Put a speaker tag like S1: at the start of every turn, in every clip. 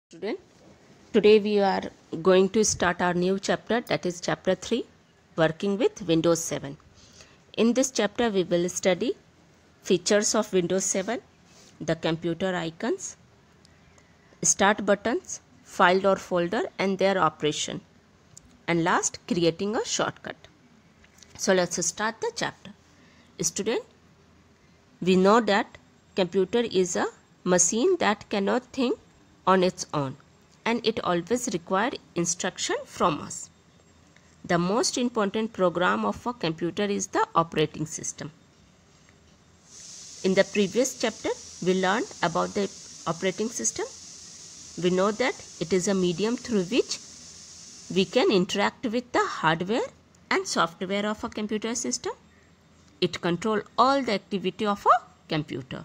S1: Student, today we are going to start our new chapter, that is chapter 3, working with Windows 7. In this chapter we will study features of Windows 7, the computer icons, start buttons, file or folder and their operation, and last creating a shortcut. So let's start the chapter. Student, we know that computer is a machine that cannot think on its own, and it always requires instruction from us. The most important program of a computer is the operating system. In the previous chapter, we learned about the operating system. We know that it is a medium through which we can interact with the hardware and software of a computer system. It controls all the activity of a computer.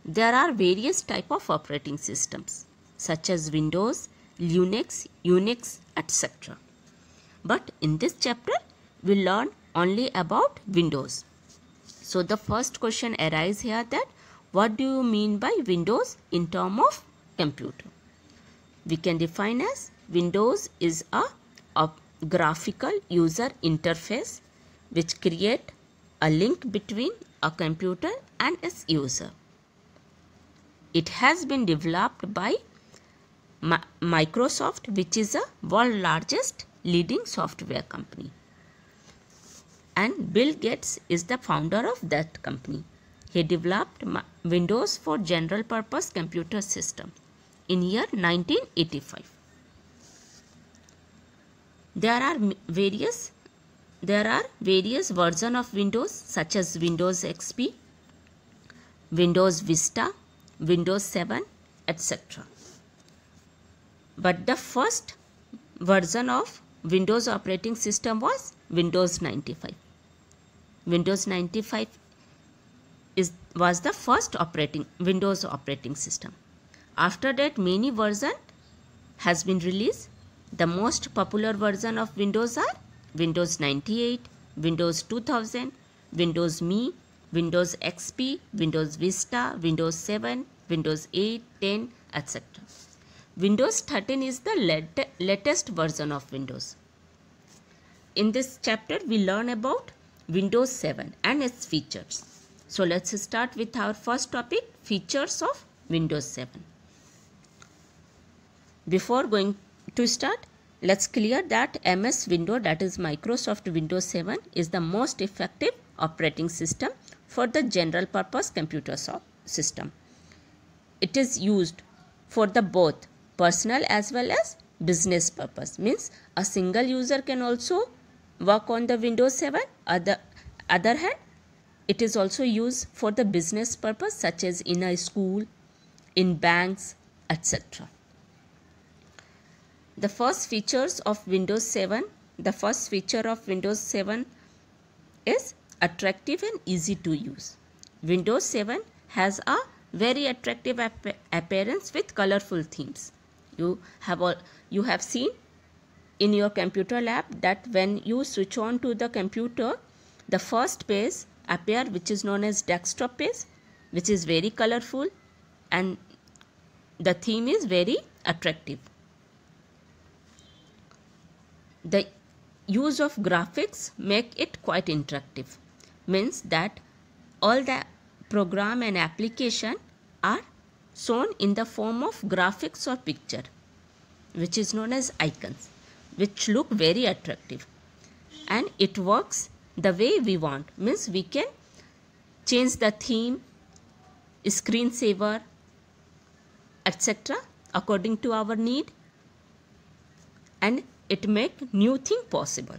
S1: There are various types of operating systems, such as Windows, Linux, Unix, etc. But in this chapter, we learn only about Windows. So the first question arises here that what do you mean by Windows in terms of computer? We can define as Windows is a graphical user interface which creates a link between a computer and its user. It has been developed by Microsoft, which is the world's largest leading software company, and Bill Gates is the founder of that company. He developed Windows for general purpose computer system in year 1985. There are various versions of Windows, such as Windows XP, Windows Vista, Windows 7, etc. But the first version of Windows operating system was Windows 95. Windows 95 was the first Windows operating system. After that, many versions has been released. The most popular version of Windows are Windows 98, Windows 2000, Windows Me, Windows XP, Windows Vista, Windows 7, Windows 8, 10, etc. Windows 13 is the latest version of Windows. In this chapter, we learn about Windows 7 and its features. So let's start with our first topic, features of Windows 7. Before going to start, let's clear that MS Windows, that is Microsoft Windows 7, is the most effective operating system for the general purpose computer system. It is used for the both personal as well as business purpose. Means a single user can also work on the Windows 7. Other hand, it is also used for the business purpose, such as in a school, in banks, etc. The first features of Windows 7. The first feature of Windows 7 is attractive and easy to use. Windows 7 has a very attractive appearance with colorful themes. You have seen in your computer lab that when you switch on to the computer, the first page appears, which is known as desktop page, which is very colorful and the theme is very attractive. The use of graphics make it quite interactive. Means that all the program and application are shown in the form of graphics or picture, which is known as icons, which look very attractive, and it works the way we want. Means we can change the theme, screensaver, etc. according to our need, and it make new thing possible.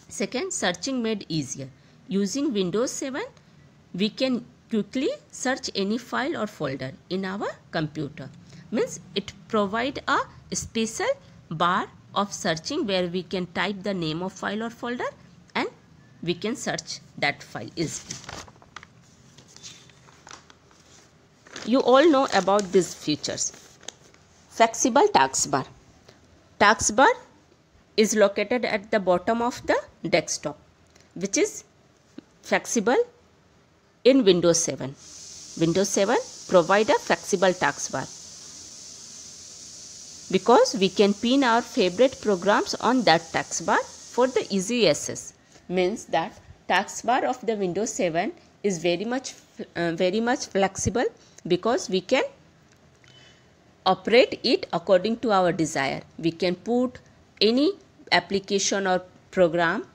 S1: Second, searching made easier. Using Windows 7, we can quickly search any file or folder in our computer. Means it provide a special bar of searching where we can type the name of file or folder and we can search that file easily. You all know about these features. Flexible taskbar. Taskbar is located at the bottom of the desktop, which is flexible in Windows 7. Windows 7 provide a flexible taskbar. because we can pin our favorite programs on that taskbar for the easy access. Means that taskbar of the Windows 7 is very much flexible, because we can operate it according to our desire. We can put any application or program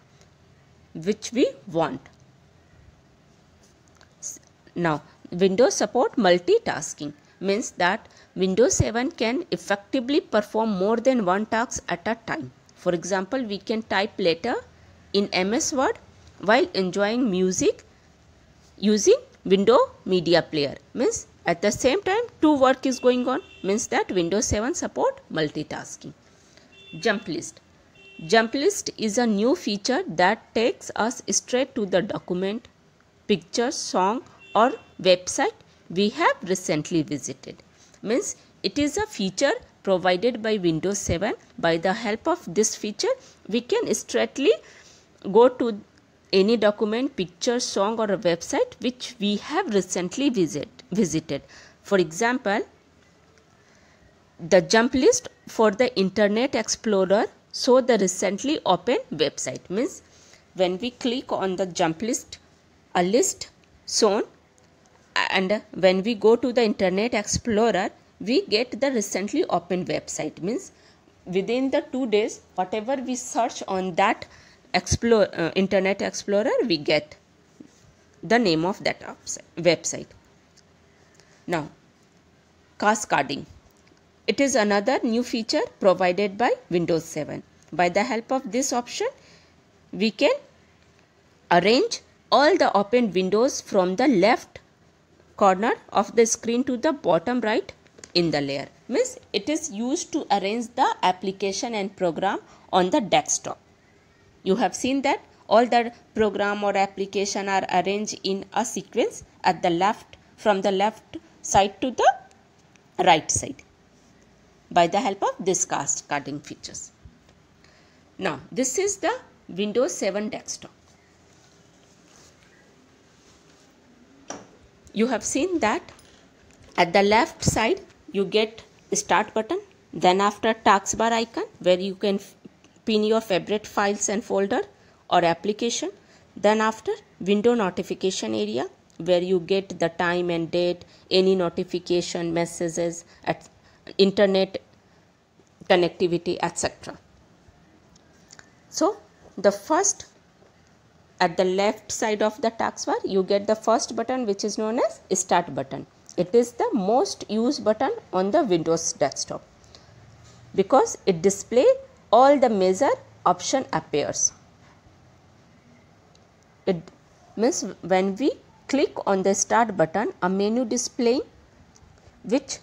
S1: which we want. Now, Windows support multitasking, means that Windows 7 can effectively perform more than one task at a time. For example, we can type letter in MS Word while enjoying music using Windows Media Player. Means at the same time two work is going on, means that Windows 7 support multitasking. Jump list. Jump list is a new feature that takes us straight to the document, picture, song or website we have recently visited. Means it is a feature provided by Windows 7. By the help of this feature, we can straightly go to any document, picture, song or a website which we have recently visited. For example, the jump list for the Internet Explorer show the recently opened website. Means when we click on the jump list, a list shown, and when we go to the Internet Explorer, we get the recently opened website. Means within the 2 days, whatever we search on that Internet Explorer, we get the name of that website. Now, cascading. It is another new feature provided by Windows 7. By the help of this option, we can arrange all the opened windows from the left corner of the screen to the bottom right in the layer. Means it is used to arrange the application and program on the desktop. You have seen that all the program or application are arranged in a sequence at the left, from the left side to the right side, by the help of this cascading features. Now, this is the Windows 7 desktop. You have seen that at the left side you get start button, then after taskbar icon where you can pin your favorite files and folder or application, then after window notification area where you get the time and date, any notification, messages, internet connectivity, etc. So the first, at the left side of the taskbar, you get the first button which is known as start button. It is the most used button on the Windows desktop because it displays all the major option appears. It means when we click on the start button, a menu displaying which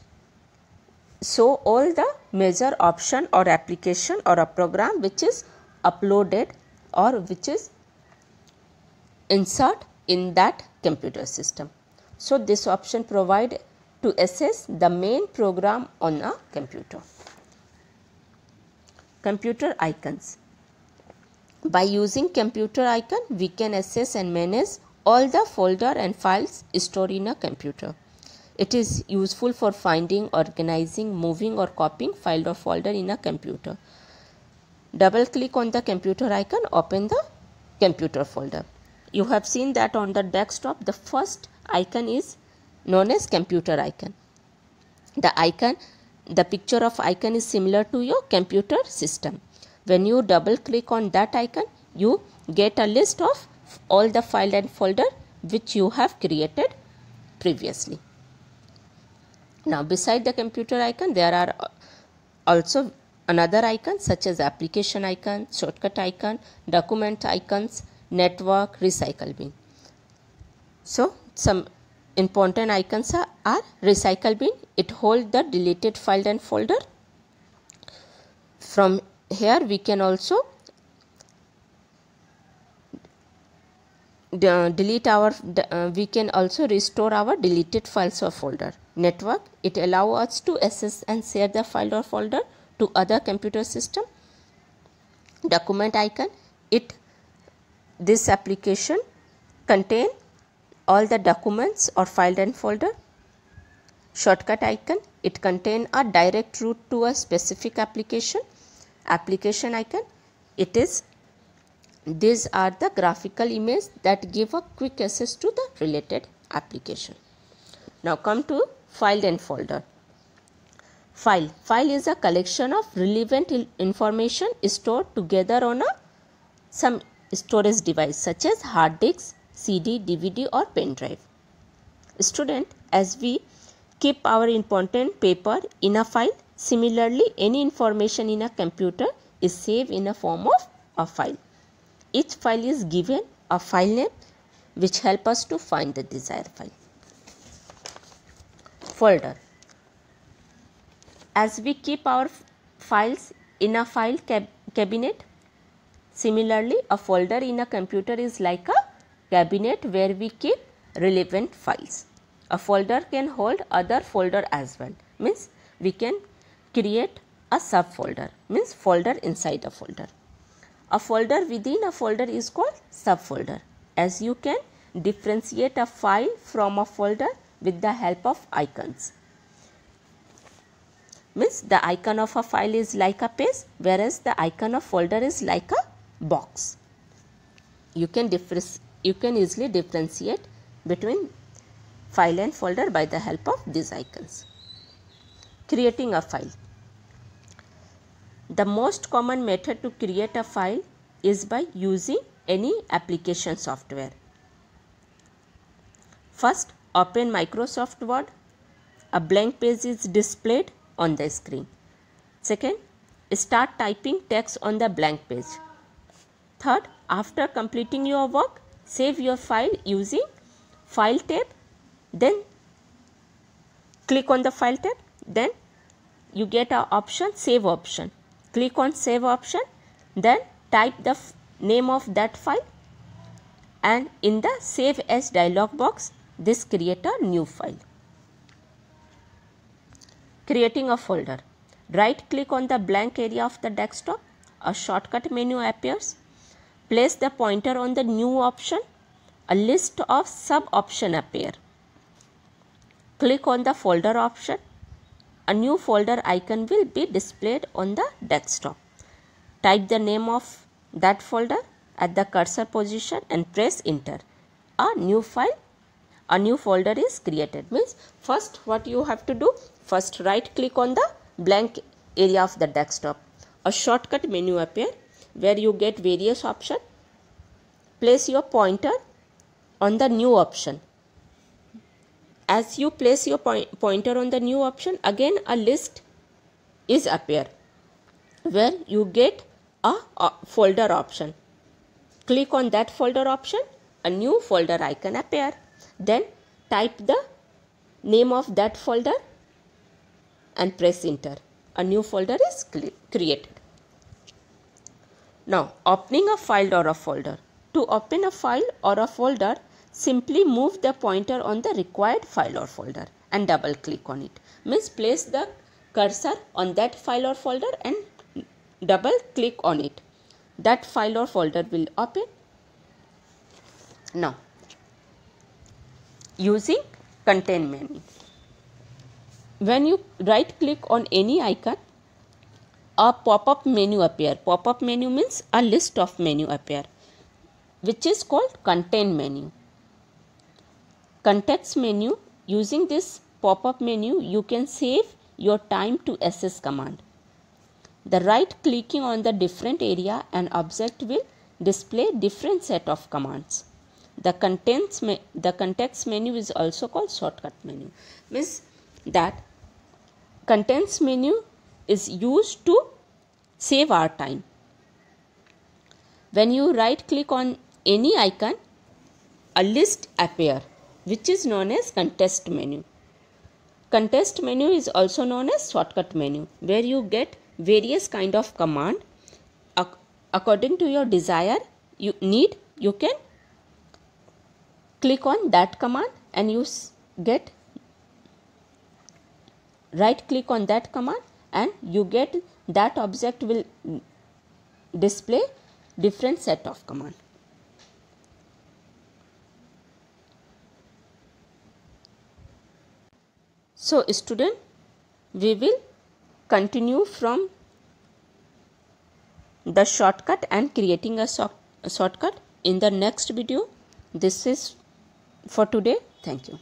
S1: show all the major option or application or a program which is uploaded or which is insert in that computer system. So this option provide to access the main program on a computer. Computer icons. By using computer icon, we can access and manage all the folder and files stored in a computer. It is useful for finding, organizing, moving or copying file or folder in a computer. Double click on the computer icon, open the computer folder. You have seen that on the desktop, the first icon is known as computer icon. The picture of icon is similar to your computer system. When you double click on that icon, you get a list of all the file and folder which you have created previously. Now, beside the computer icon, there are also another icons such as application icon, shortcut icon, document icons, network, recycle bin. So, some important icons are recycle bin. It holds the deleted file and folder. From here we can also we can also restore our deleted files or folder. Network, it allows us to access and share the file or folder to other computer system. Document icon, this application contain all the documents or file and folder. Shortcut icon, it contains a direct route to a specific application. Application icon, these are the graphical images that give a quick access to the related application. Now come to file and folder. File is a collection of relevant information stored together on some storage device such as hard disk, CD, DVD or pen drive. Student, as we keep our important paper in a file, similarly any information in a computer is saved in a form of a file. Each file is given a file name which help us to find the desired file. Folder. As we keep our files in a file cabinet, similarly a folder in a computer is like a cabinet where we keep relevant files. A folder can hold other folder as well, means we can create a subfolder, means folder inside a folder. A folder within a folder is called subfolder, as you can differentiate a file from a folder with the help of icons. Means the icon of a file is like a page, whereas the icon of folder is like a box. You can easily differentiate between file and folder by the help of these icons. Creating a file. The most common method to create a file is by using any application software. First, open Microsoft Word. A blank page is displayed on the screen. Second, start typing text on the blank page. Third, after completing your work, save your file using File tab. Then click on the File tab. Then you get an option, Save option. Click on Save option. Then type the name of that file. And in the Save As dialog box, this create a new file. Creating a folder. Right click on the blank area of the desktop. A shortcut menu appears. Place the pointer on the new option. A list of sub options appear. Click on the folder option. A new folder icon will be displayed on the desktop. Type the name of that folder at the cursor position and press enter. A new folder is created. Means first what you have to do, first right click on the blank area of the desktop. A shortcut menu appear where you get various options. Place your pointer on the new option. As you place your pointer on the new option, again a list is appear where you get a folder option. Click on that folder option, a new folder icon appear. Then type the name of that folder and press enter. A new folder is created. Now opening a file or a folder. To open a file or a folder, simply move the pointer on the required file or folder and double click on it. Means place the cursor on that file or folder and double click on it. That file or folder will open. Now using content menu. When you right click on any icon, a pop-up menu appear. Pop-up menu means a list of menu appear, which is called content menu. Context menu, using this pop-up menu, you can save your time to access command. The right clicking on the different area and object will display different set of commands. The context menu is also called shortcut menu. Means that context menu is used to save our time. When you right click on any icon, a list appear, which is known as context menu. Context menu is also known as shortcut menu, where you get various kind of command. According to your desire, you can click on that command and you get right click on that command and you get that object will display different set of command. So student, we will continue from the shortcut and creating a shortcut in the next video. This is for today. Thank you.